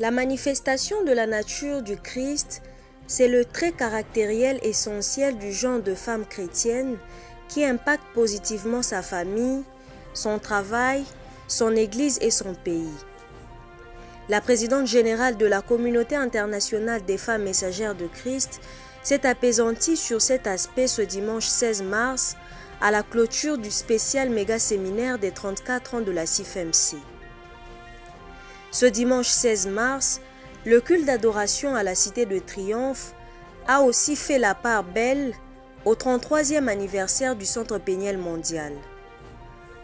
La manifestation de la nature du Christ, c'est le trait caractériel essentiel du genre de femme chrétienne qui impacte positivement sa famille, son travail, son église et son pays. La présidente générale de la Communauté internationale des femmes messagères de Christ s'est apaisantie sur cet aspect ce dimanche 16 mars à la clôture du spécial méga-séminaire des 34 ans de la CIFMC. Ce dimanche 16 mars, le culte d'adoration à la Cité de Triomphe a aussi fait la part belle au 33e anniversaire du Centre péniel mondial.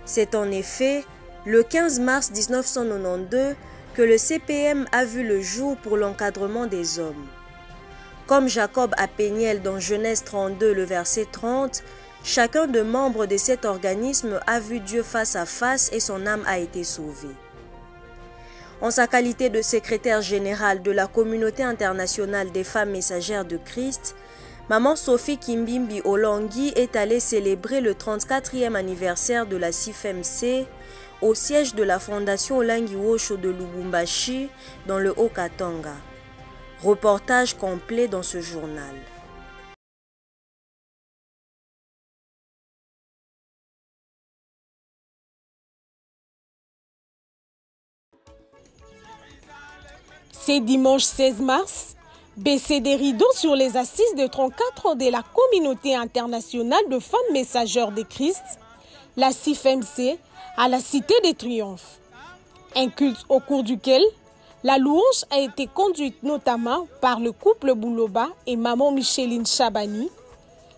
C'est en effet le 15 mars 1992 que le CPM a vu le jour pour l'encadrement des hommes. Comme Jacob à Péniel dans Genèse 32, le verset 30, chacun des membres de cet organisme a vu Dieu face à face et son âme a été sauvée. En sa qualité de secrétaire générale de la Communauté internationale des femmes messagères de Christ, Maman Sophie Kimbimbi Olangui est allée célébrer le 34e anniversaire de la CIFMC au siège de la Fondation Olangi Osho de Lubumbashi dans le Haut-Katanga. Reportage complet dans ce journal. C'est dimanche 16 mars, baisser des rideaux sur les assises de 34 ans de la Communauté internationale de femmes messagères de Christ, la CIFMC, à la Cité des Triomphes. Un culte au cours duquel la louange a été conduite notamment par le couple Bouloba et maman Micheline Chabani,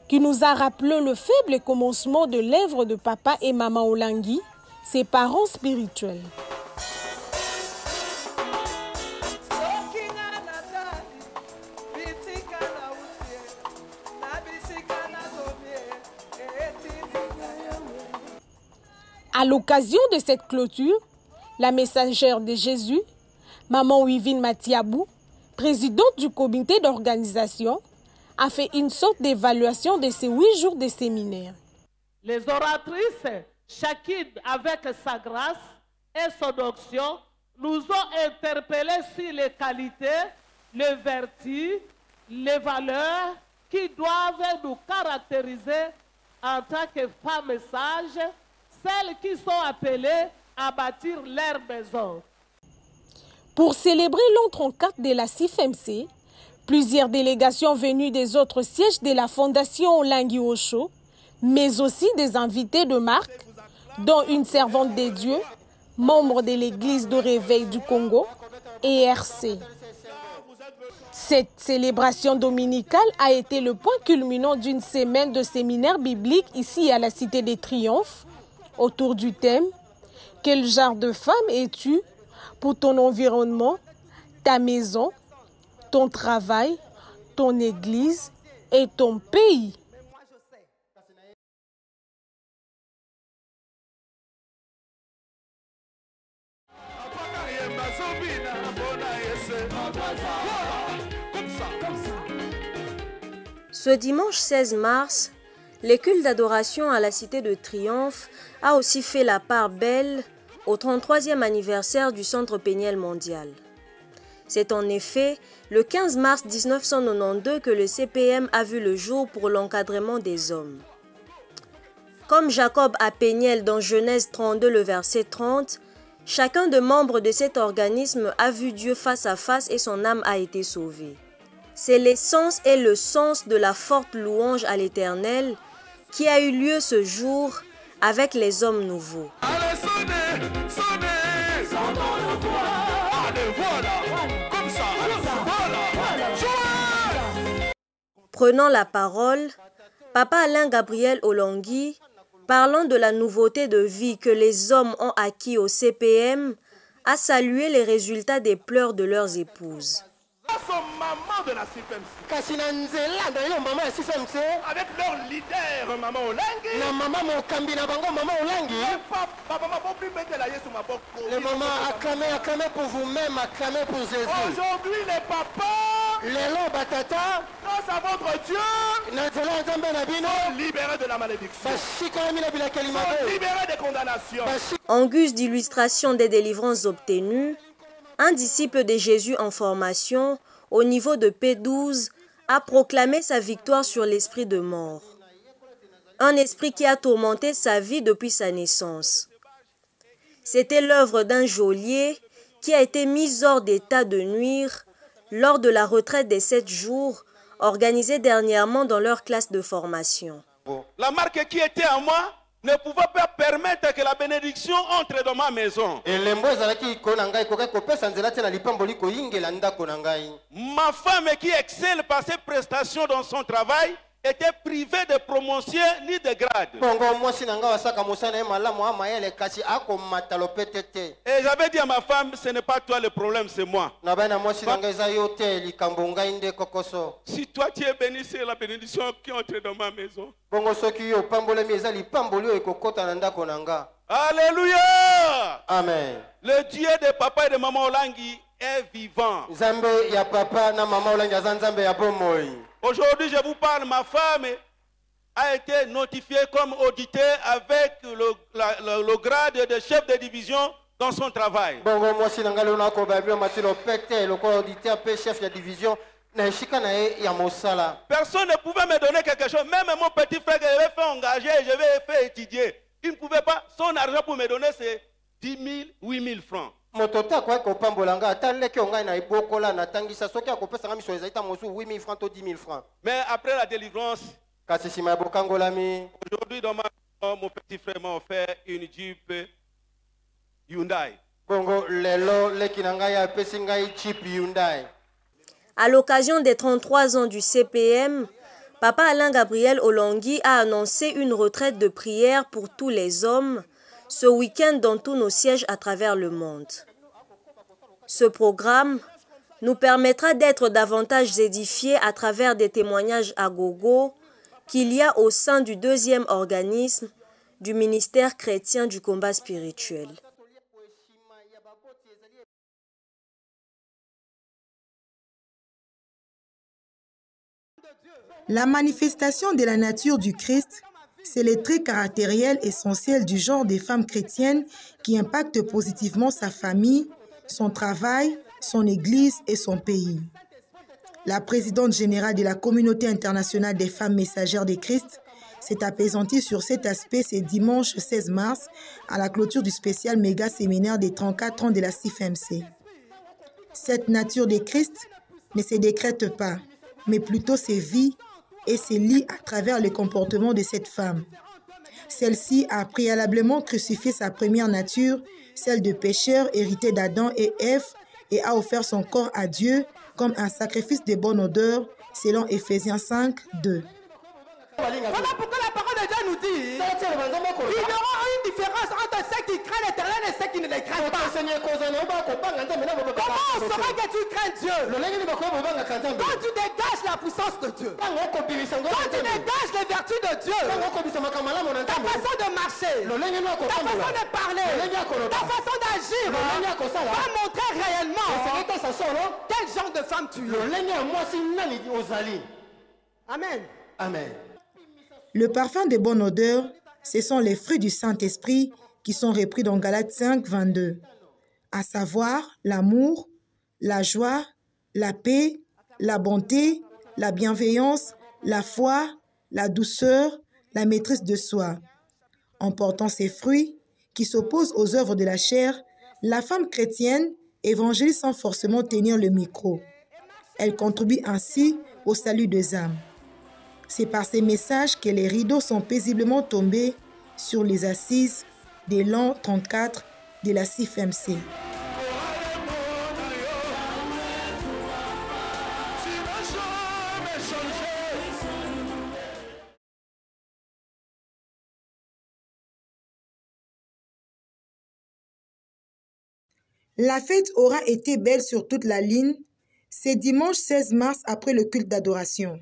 qui nous a rappelé le faible commencement de l'œuvre de papa et maman Olangui, ses parents spirituels. À l'occasion de cette clôture, la messagère de Jésus, Maman Wivine Matiabou, présidente du comité d'organisation, a fait une sorte d'évaluation de ces 8 jours de séminaire. Les oratrices, chacune avec sa grâce et son onction, nous ont interpellés sur les qualités, les vertus, les valeurs qui doivent nous caractériser en tant que femmes sages, celles qui sont appelées à bâtir leur maison. Pour célébrer l'an 34 de la CIFMC, plusieurs délégations venues des autres sièges de la Fondation Olangi Osho, mais aussi des invités de marque, dont une servante des dieux, membre de l'Église de Réveil du Congo, ERC. Cette célébration dominicale a été le point culminant d'une semaine de séminaire biblique ici à la Cité des Triomphes, autour du thème « Quel genre de femme es-tu pour ton environnement, ta maison, ton travail, ton église et ton pays ?» Ce dimanche 16 mars, le culte d'adoration à la Cité de Triomphe a aussi fait la part belle au 33e anniversaire du Centre péniel mondial. C'est en effet le 15 mars 1992 que le CPM a vu le jour pour l'encadrement des hommes. Comme Jacob à Péniel dans Genèse 32, le verset 30, chacun des membres de cet organisme a vu Dieu face à face et son âme a été sauvée. C'est l'essence et le sens de la forte louange à l'Éternel qui a eu lieu ce jour avec les hommes nouveaux. Allez, sonnez, sonnez, allez, voilà, comme ça, voilà, jouez. Prenant la parole, Papa Alain Gabriel Olangui, parlant de la nouveauté de vie que les hommes ont acquis au CPM, a salué les résultats des pleurs de leurs épouses. Maman de la CIFMC. Avec leur leader, Maman Olangi. Les mamans, acclamez pour vous-même, acclamez pour Jésus. Aujourd'hui, les papas, grâce à votre Dieu, sont libérés de la malédiction. Sont libérés des condamnations. En guise d'illustration des délivrances obtenues, un disciple de Jésus en formation au niveau de P12 a proclamé sa victoire sur l'esprit de mort. Un esprit qui a tourmenté sa vie depuis sa naissance. C'était l'œuvre d'un geôlier qui a été mis hors d'état de nuire lors de la retraite des 7 jours organisée dernièrement dans leur classe de formation. La marque qui était à moi ne pouvait pas permettre que la bénédiction entre dans ma maison. Ma femme qui excelle par ses prestations dans son travail était privée de promotion ni de grade. Et j'avais dit à ma femme, ce n'est pas toi le problème, c'est moi. Si toi tu es béni, c'est la bénédiction qui entre dans ma maison. Alléluia. Amen. Le Dieu de papa et de maman Olangi est vivant. Aujourd'hui, je vous parle, ma femme a été notifiée comme auditeur avec le grade de chef de division dans son travail. Personne ne pouvait me donner quelque chose. Même mon petit frère que je vais faire engager, je vais faire étudier. Il ne pouvait pas, son argent pour me donner, c'est 10 000, 8 000 francs. Mais après la délivrance, aujourd'hui dans ma maison, mon petit frère m'a offert une Jeep Hyundai. À l'occasion des 33 ans du CPM, Papa Alain Gabriel Olangi a annoncé une retraite de prière pour tous les hommes ce week-end dans tous nos sièges à travers le monde. Ce programme nous permettra d'être davantage édifiés à travers des témoignages à gogo qu'il y a au sein du 2e organisme du ministère chrétien du combat spirituel. La manifestation de la nature du Christ, c'est le trait caractériel essentiel du genre des femmes chrétiennes qui impacte positivement sa famille, son travail, son église et son pays. La présidente générale de la communauté internationale des femmes messagères de Christ s'est apaisantie sur cet aspect ce dimanche 16 mars à la clôture du spécial méga séminaire des 34 ans de la CIFMC. Cette nature de Christ ne se décrète pas, mais plutôt se vit et se lie à travers le comportement de cette femme. Celle-ci a préalablement crucifié sa première nature, celle de pécheur hérité d'Adam et Ève, et a offert son corps à Dieu comme un sacrifice de bonne odeur, selon Éphésiens 5, 2. Voilà pourquoi la parole de Dieu nous dit il y aura une différence entre ceux qui craignent l'Éternel et ceux qui ne les craignent pas. Comment on saura que tu crains Dieu? Quand tu dégages la puissance de Dieu, quand tu dégages les vertus de Dieu, ta façon de marcher, ta façon de parler, ta façon d'agir va montrer réellement quel genre de femme tu es. Amen. Amen. Le parfum de bonne odeur, ce sont les fruits du Saint-Esprit qui sont repris dans Galates 5, 22, à savoir l'amour, la joie, la paix, la bonté, la bienveillance, la foi, la douceur, la maîtrise de soi. En portant ces fruits, qui s'opposent aux œuvres de la chair, la femme chrétienne évangélise sans forcément tenir le micro. Elle contribue ainsi au salut des âmes. C'est par ces messages que les rideaux sont paisiblement tombés sur les assises des l'an 34 de la CIFMC. La fête aura été belle sur toute la ligne, c'est dimanche 16 mars après le culte d'adoration.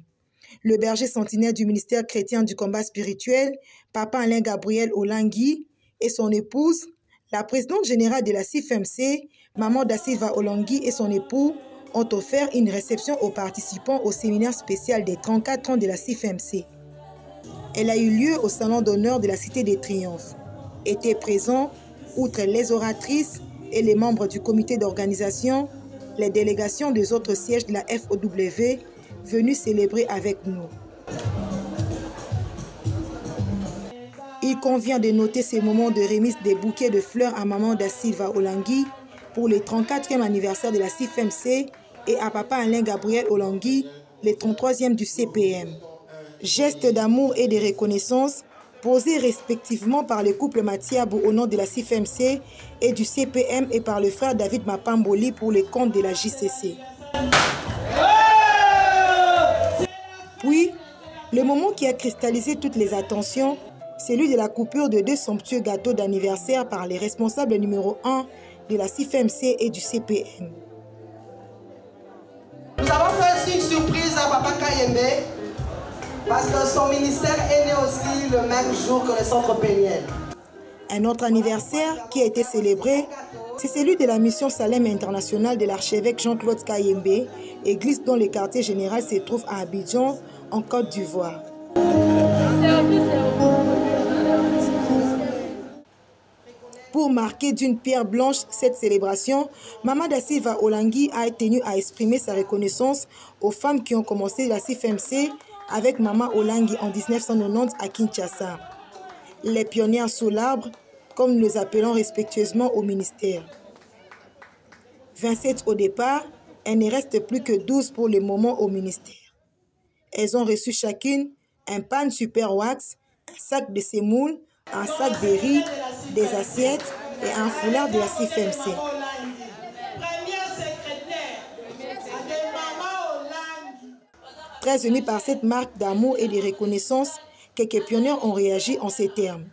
Le berger sentinelle du ministère chrétien du combat spirituel, Papa Alain Gabriel Olangi, et son épouse, la présidente générale de la CIFMC, Maman Da Silva Olangi et son époux, ont offert une réception aux participants au séminaire spécial des 34 ans de la CIFMC. Elle a eu lieu au salon d'honneur de la Cité des Triomphes. Étaient présents, outre les oratrices, et les membres du comité d'organisation, les délégations des autres sièges de la FOW venus célébrer avec nous. Il convient de noter ces moments de remise des bouquets de fleurs à maman da Silva Olangui pour le 34e anniversaire de la CIFMC et à papa Alain Gabriel Olangui, le 33e du CPM. Gestes d'amour et de reconnaissance posés respectivement par le couple Matiabou au nom de la CIFMC et du CPM et par le frère David Mapamboli pour les comptes de la JCC. Puis, le moment qui a cristallisé toutes les attentions, celui de la coupure de 2 somptueux gâteaux d'anniversaire par les responsables numéro 1 de la CIFMC et du CPM. Nous avons fait aussi une surprise à Papa Kayembe parce que son ministère est né aussi le même jour que le centre Péniel. Un autre anniversaire qui a été célébré, c'est celui de la mission Salem internationale de l'archevêque Jean-Claude Kayembe, église dont le quartier général se trouve à Abidjan, en Côte d'Ivoire. Pour marquer d'une pierre blanche cette célébration, Maman da Silva Olangui a tenu à exprimer sa reconnaissance aux femmes qui ont commencé la CIFMC avec Maman Olangui en 1990 à Kinshasa. Les pionnières sous l'arbre, comme nous les appelons respectueusement au ministère. 27 au départ, il ne reste plus que 12 pour le moment au ministère. Elles ont reçu chacune un pan super wax, un sac de semoule, un sac de riz, des assiettes et un foulard de la CIFMC. Très émus par cette marque d'amour et de reconnaissance, quelques pionniers ont réagi en ces termes.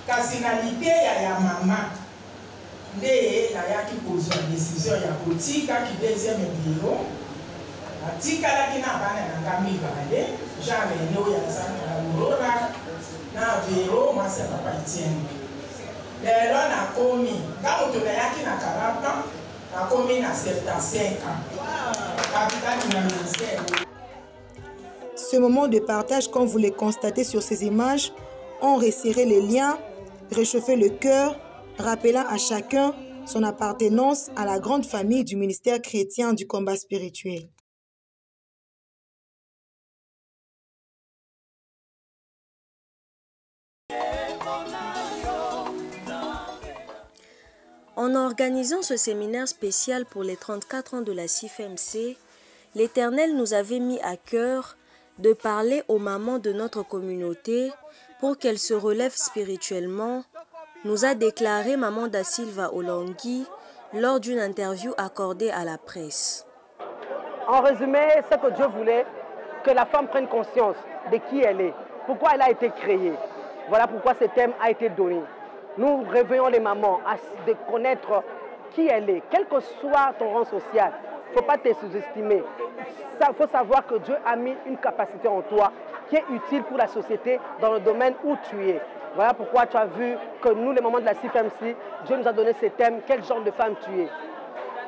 Nationalité ya maman nde nayaki kozwa décision ya kotika ki deuxième bureau atikalaki na bana nanga mibale Jean René oyo azalaka na Aurora na Vero mwasi ya papa Etienne. Lelo nakomi nga moto nayaki na 40 ans nakomi na 75 ans kapitani na ministère. Ce moment de partage, comme vous le constatez sur ces images, ont resserré les liens, réchauffé le cœur, rappelant à chacun son appartenance à la grande famille du ministère chrétien du combat spirituel. En organisant ce séminaire spécial pour les 34 ans de la CIFMC, l'Éternel nous avait mis à cœur de parler aux mamans de notre communauté pour qu'elles se relèvent spirituellement, nous a déclaré Maman da Silva Olangui lors d'une interview accordée à la presse. En résumé, ce que Dieu voulait, que la femme prenne conscience de qui elle est, pourquoi elle a été créée. Voilà pourquoi ce thème a été donné. Nous réveillons les mamans à de connaître qui elle est, quel que soit ton rang social. Il ne faut pas te sous-estimer. Il faut savoir que Dieu a mis une capacité en toi qui est utile pour la société dans le domaine où tu es. Voilà pourquoi tu as vu que nous, les mamans de la CIFMC, Dieu nous a donné ce thème, quel genre de femme tu es.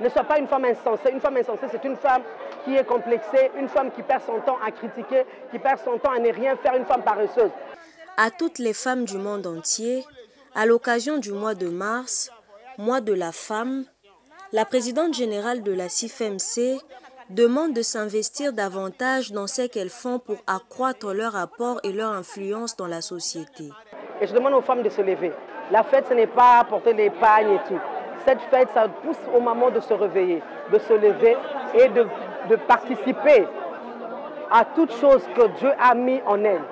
Ne sois pas une femme insensée. Une femme insensée, c'est une femme qui est complexée, une femme qui perd son temps à critiquer, qui perd son temps à ne rien faire, une femme paresseuse. À toutes les femmes du monde entier, à l'occasion du mois de mars, mois de la femme, la présidente générale de la CIFMC demande de s'investir davantage dans ce qu'elles font pour accroître leur apport et leur influence dans la société. Et je demande aux femmes de se lever. La fête, ce n'est pas porter les pagnes et tout. Cette fête, ça pousse aux mamans de se réveiller, de se lever et de participer à toute chose que Dieu a mis en elles.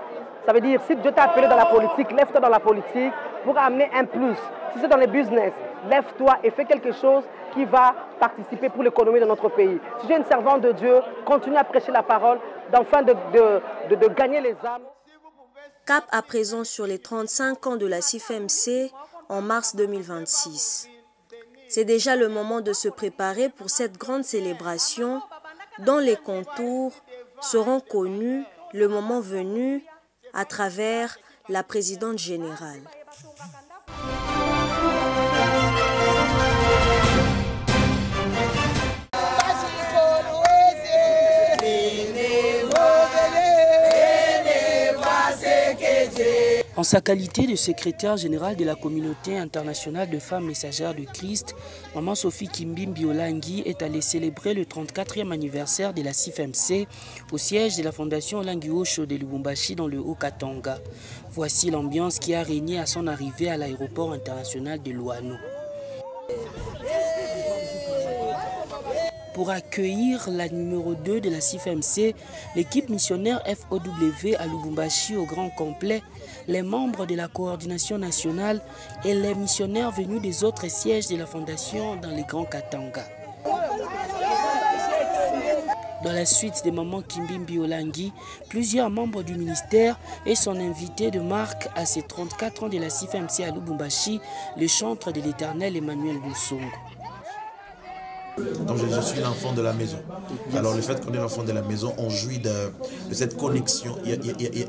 Ça veut dire, si Dieu t'a appelé dans la politique, lève-toi dans la politique pour amener un plus. Si c'est dans le business, lève-toi et fais quelque chose qui va participer pour l'économie de notre pays. Si tu es une servante de Dieu, continue à prêcher la parole, afin de gagner les âmes. Cap à présent sur les 35 ans de la CIFMC, en mars 2026. C'est déjà le moment de se préparer pour cette grande célébration dont les contours seront connus le moment venu à travers la présidente générale. En sa qualité de secrétaire générale de la communauté internationale de femmes messagères de Christ, Maman Sophie Kimbimbi Olangi est allée célébrer le 34e anniversaire de la CIFMC au siège de la fondation Olangi Osho de Lubumbashi dans le Haut-Katanga. Voici l'ambiance qui a régné à son arrivée à l'aéroport international de Luano. Pour accueillir la numéro 2 de la CIFMC, l'équipe missionnaire FOW à Lubumbashi au grand complet, les membres de la coordination nationale et les missionnaires venus des autres sièges de la fondation dans les grands Katanga. Dans la suite des Maman Kimbimbi Olangi, plusieurs membres du ministère et son invité de marque à ses 34 ans de la CIFMC à Lubumbashi, le chantre de l'Éternel Emmanuel Lusongo. Donc je suis l'enfant de la maison. Alors le fait qu'on est l'enfant de la maison, on jouit de cette connexion. Il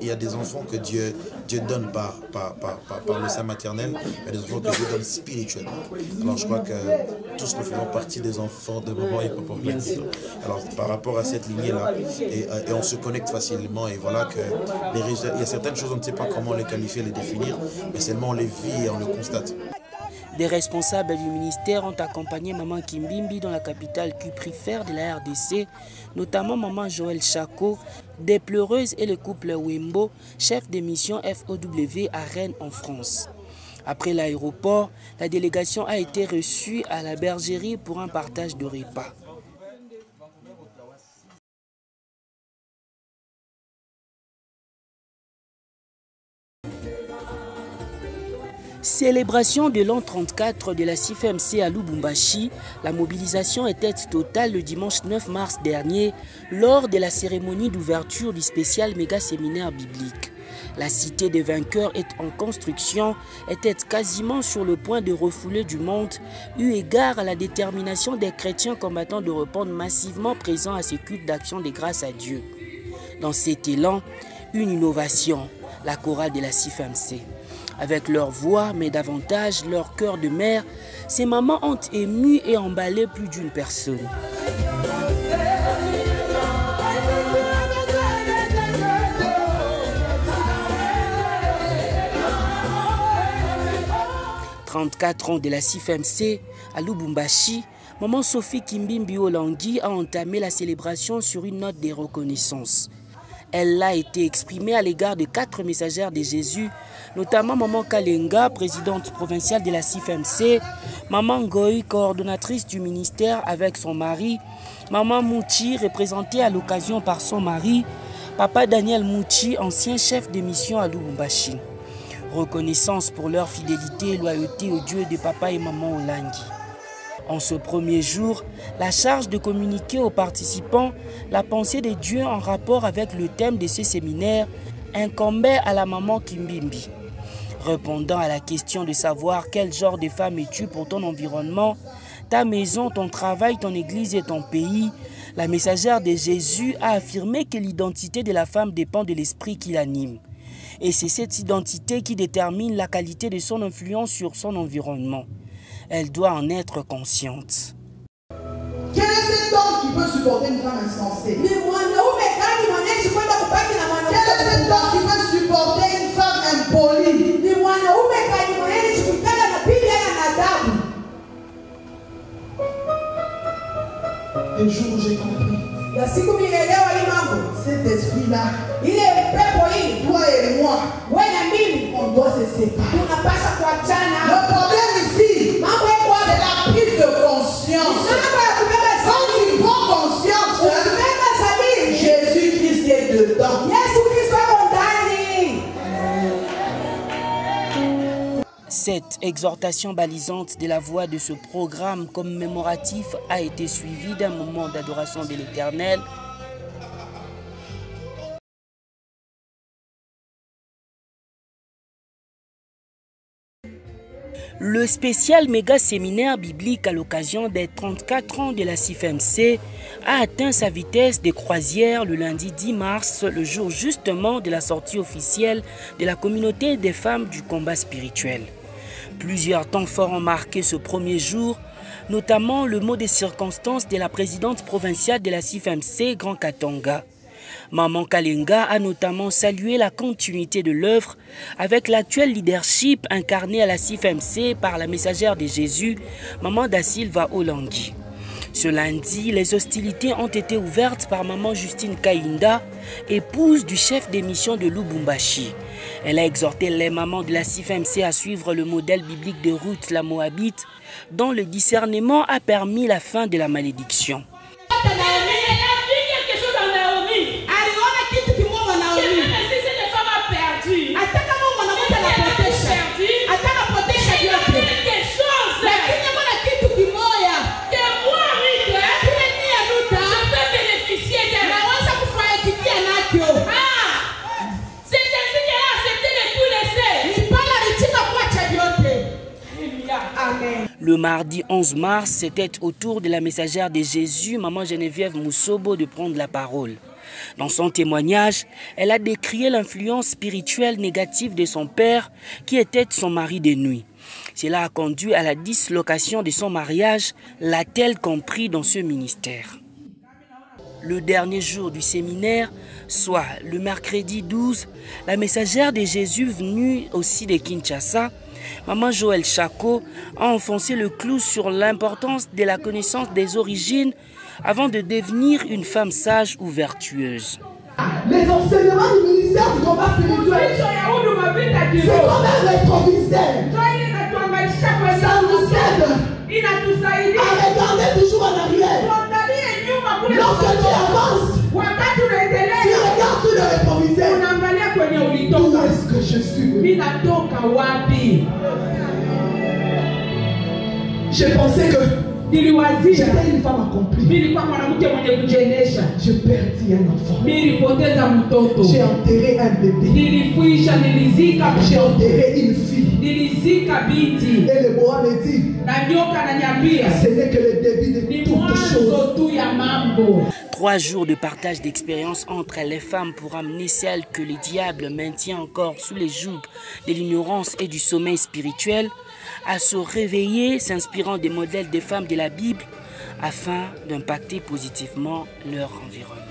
y a des enfants que Dieu donne par le sein maternel, il y a des enfants que Dieu donne spirituellement. Alors je crois que tous nous faisons partie des enfants de maman et papa. Alors par rapport à cette lignée-là, et on se connecte facilement, et voilà que les résultats, il y a certaines choses, on ne sait pas comment les qualifier, les définir, mais seulement on les vit et on le constate. Des responsables du ministère ont accompagné Maman Kimbimbi dans la capitale cuprifère de la RDC, notamment Maman Joël Chako, des pleureuses et le couple Wembo, chef de mission FOW à Rennes en France. Après l'aéroport, la délégation a été reçue à la bergerie pour un partage de repas. Célébration de l'an 34 de la CIFMC à Lubumbashi, la mobilisation était totale le dimanche 9 mars dernier lors de la cérémonie d'ouverture du spécial méga-séminaire biblique. La cité des vainqueurs est en construction, était quasiment sur le point de refouler du monde, eu égard à la détermination des chrétiens combattants de répondre massivement présents à ces cultes d'action de grâce à Dieu. Dans cet élan, une innovation, la chorale de la CIFMC. Avec leur voix, mais davantage leur cœur de mère, ces mamans ont ému et emballé plus d'une personne. « 34 ans de la CIFMC à Lubumbashi, Maman Sophie Kimbimbi Olangi a entamé la célébration sur une note de reconnaissance. Elle a été exprimée à l'égard de 4 messagères de Jésus, notamment Maman Kalenga, présidente provinciale de la CIFMC, Maman Ngoï, coordonnatrice du ministère avec son mari, Maman Mouchi, représentée à l'occasion par son mari, Papa Daniel Mouchi, ancien chef de mission à Lubumbashi. Reconnaissance pour leur fidélité et loyauté au Dieu de Papa et Maman Olangi. En ce premier jour, la charge de communiquer aux participants la pensée de Dieu en rapport avec le thème de ce séminaire incombait à la Maman Kimbimbi. Répondant à la question de savoir quel genre de femme es-tu pour ton environnement, ta maison, ton travail, ton église et ton pays, la messagère de Jésus a affirmé que l'identité de la femme dépend de l'esprit qui l'anime. Et c'est cette identité qui détermine la qualité de son influence sur son environnement. Elle doit en être consciente. Quel est cet homme qui peut supporter une femme insensée? Quel est cet homme qui peut supporter une femme impolie? Le jour où j'ai compris cet esprit-là, toi et moi, on doit se séparer. Le problème ici, c'est la prise de conscience. Quand tu prends conscience, Jésus-Christ est dedans. Cette exhortation balisante de la voix de ce programme commémoratif a été suivie d'un moment d'adoration de l'Éternel. Le spécial méga séminaire biblique à l'occasion des 34 ans de la CIFMC a atteint sa vitesse de croisière le lundi 10 mars, le jour justement de la sortie officielle de la communauté des femmes du combat spirituel. Plusieurs temps forts ont marqué ce premier jour, notamment le mot des circonstances de la présidente provinciale de la CIFMC, Grand Katanga. Maman Kalenga a notamment salué la continuité de l'œuvre avec l'actuel leadership incarné à la CIFMC par la messagère de Jésus, Maman Da Silva Olangui. Ce lundi, les hostilités ont été ouvertes par Maman Justine Kainda, épouse du chef des missions de Lubumbashi. Elle a exhorté les mamans de la CIFMC à suivre le modèle biblique de Ruth la Moabite, dont le discernement a permis la fin de la malédiction. Le mardi 11 mars, c'était au tour de la messagère de Jésus, Maman Geneviève Moussobo, de prendre la parole. Dans son témoignage, elle a décrié l'influence spirituelle négative de son père, qui était son mari de nuit. Cela a conduit à la dislocation de son mariage, l'a-t-elle compris dans ce ministère. Le dernier jour du séminaire, soit le mercredi 12, la messagère de Jésus venue aussi de Kinshasa, Maman Joël Chako, a enfoncé le clou sur l'importance de la connaissance des origines avant de devenir une femme sage ou vertueuse. Les enseignements du ministère du combat spirituel, c'est comme un rétroviseur. Ça nous aide à regarder toujours en arrière. Lorsque tu avances, tu regardes sur le rétroviseur. Où est-ce que je suis? Je pensais que j'étais une femme accomplie. Je perdis un enfant. J'ai enterré un bébé. J'ai enterré une fille. Et le Boa me dit, ce n'est que le début de toutes choses. 3 jours de partage d'expériences entre les femmes pour amener celles que le diable maintient encore sous les jougs de l'ignorance et du sommeil spirituel à se réveiller, s'inspirant des modèles des femmes de la Bible afin d'impacter positivement leur environnement.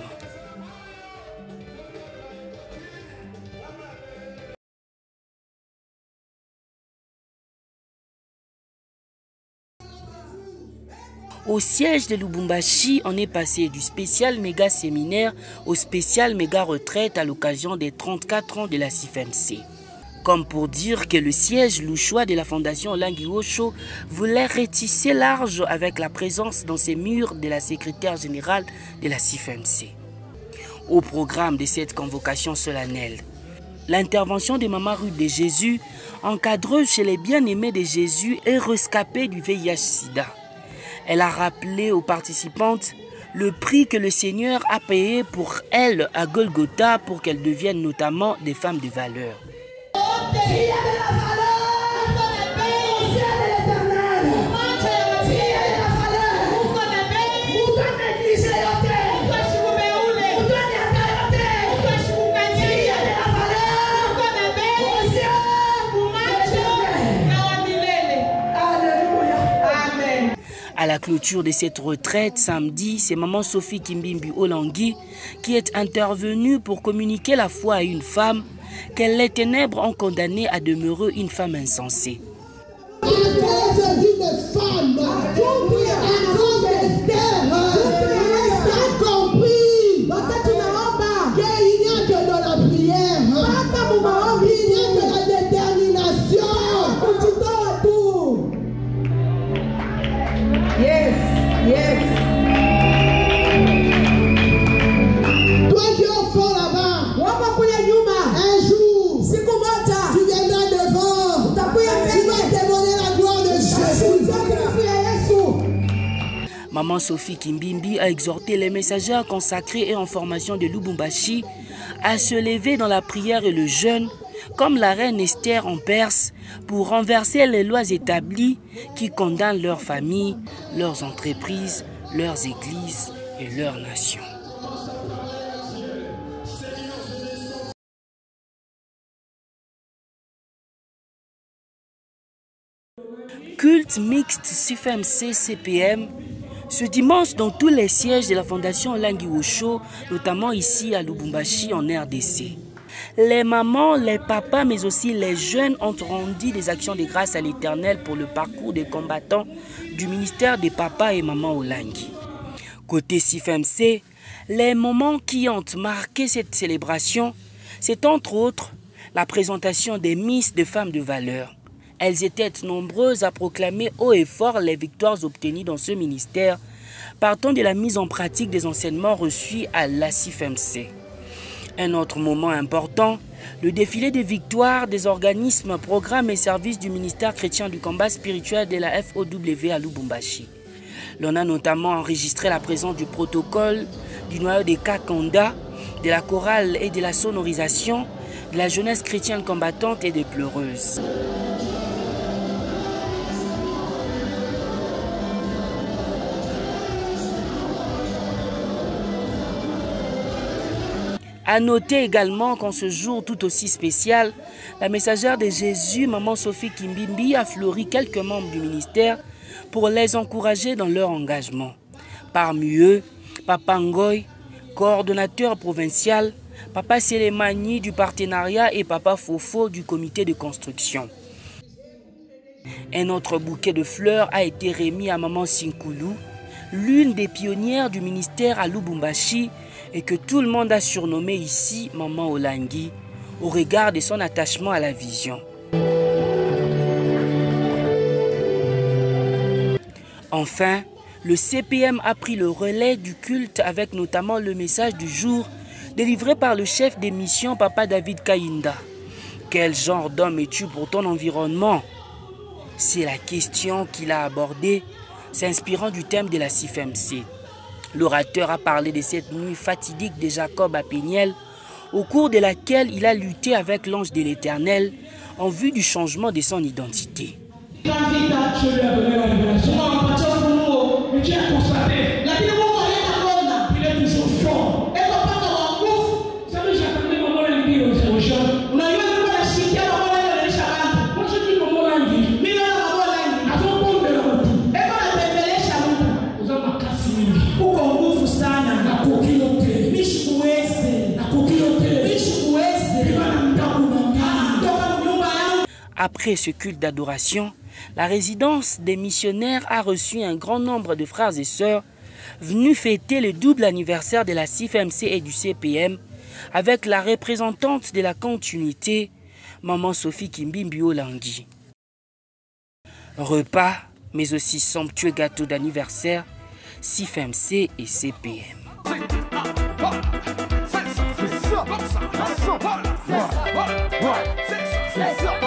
Au siège de Lubumbashi, on est passé du spécial méga séminaire au spécial méga retraite à l'occasion des 34 ans de la CIFMC. Comme pour dire que le siège louchois de la fondation Langui Osho voulait rétisser large avec la présence dans ses murs de la secrétaire générale de la CIFMC. Au programme de cette convocation solennelle, l'intervention de Maman Ruth de Jésus, encadreuse chez les bien-aimés de Jésus et rescapée du VIH-Sida. Elle a rappelé aux participantes le prix que le Seigneur a payé pour elles à Golgotha pour qu'elles deviennent notamment des femmes de valeur. À la clôture de cette retraite, samedi, c'est Maman Sophie Kimbimbi Olangui qui est intervenue pour communiquer la foi à une femme que les ténèbres ont condamnée à demeurer une femme insensée. À cause d'une femme, à cause d'Esther, t'as compris qu'il n'y a que de la prière, il n'y a que la détermination. Yes, yes. Toi qui es au fond là-bas, un jour, tu viendras devant, tu vas témoigner la gloire de Jésus. Maman Sophie Kimbimbi a exhorté les messagères consacrés et en formation de Lubumbashi à se lever dans la prière et le jeûne comme la reine Esther en Perse, pour renverser les lois établies qui condamnent leurs familles, leurs entreprises, leurs églises et leurs nations. Culte mixte CIFMC-CPM ce dimanche dans tous les sièges de la Fondation Olangi Osho, notamment ici à Lubumbashi en RDC. Les mamans, les papas, mais aussi les jeunes ont rendu des actions de grâce à l'Éternel pour le parcours des combattants du ministère des papas et mamans Olangi. Côté CIFMC, les moments qui ont marqué cette célébration, c'est entre autres la présentation des Miss de femmes de valeur. Elles étaient nombreuses à proclamer haut et fort les victoires obtenues dans ce ministère, partant de la mise en pratique des enseignements reçus à la CIFMC. Un autre moment important, le défilé des victoires des organismes, programmes et services du ministère chrétien du combat spirituel de la FOW à Lubumbashi. L'on a notamment enregistré la présence du protocole, du noyau des Kakanda, de la chorale et de la sonorisation, de la jeunesse chrétienne combattante et des pleureuses. À noter également qu'en ce jour tout aussi spécial, la messagère de Jésus, Maman Sophie Kimbimbi, a fleuri quelques membres du ministère pour les encourager dans leur engagement. Parmi eux, Papa Ngoy, coordonnateur provincial, Papa Sélémani du partenariat et Papa Fofo du comité de construction. Un autre bouquet de fleurs a été remis à Maman Sinkoulou, l'une des pionnières du ministère à Lubumbashi, et que tout le monde a surnommé ici Maman Olangi, au regard de son attachement à la vision. Enfin, le CPM a pris le relais du culte avec notamment le message du jour délivré par le chef des missions Papa David Kayinda. Quel genre d'homme es-tu pour ton environnement? C'est la question qu'il a abordée, s'inspirant du thème de la CIFMC. L'orateur a parlé de cette nuit fatidique de Jacob à Péniel, au cours de laquelle il a lutté avec l'ange de l'Éternel en vue du changement de son identité. Dieu lui a donné la révélation. Mais tu as constaté. Il est toujours fort. Ça veut dire j'attendais Maman Olangi aux gens. Moi je dis Maman Olangi. Avant qu'on me le retourne. Nous avons un casse mingi. Après ce culte d'adoration, la résidence des missionnaires a reçu un grand nombre de frères et sœurs venus fêter le double anniversaire de la CIFMC et du CPM avec la représentante de la continuité, Maman Sophie Kimbimbi Olangi. Repas, mais aussi somptueux gâteau d'anniversaire, CIFMC et CPM. C'est ça.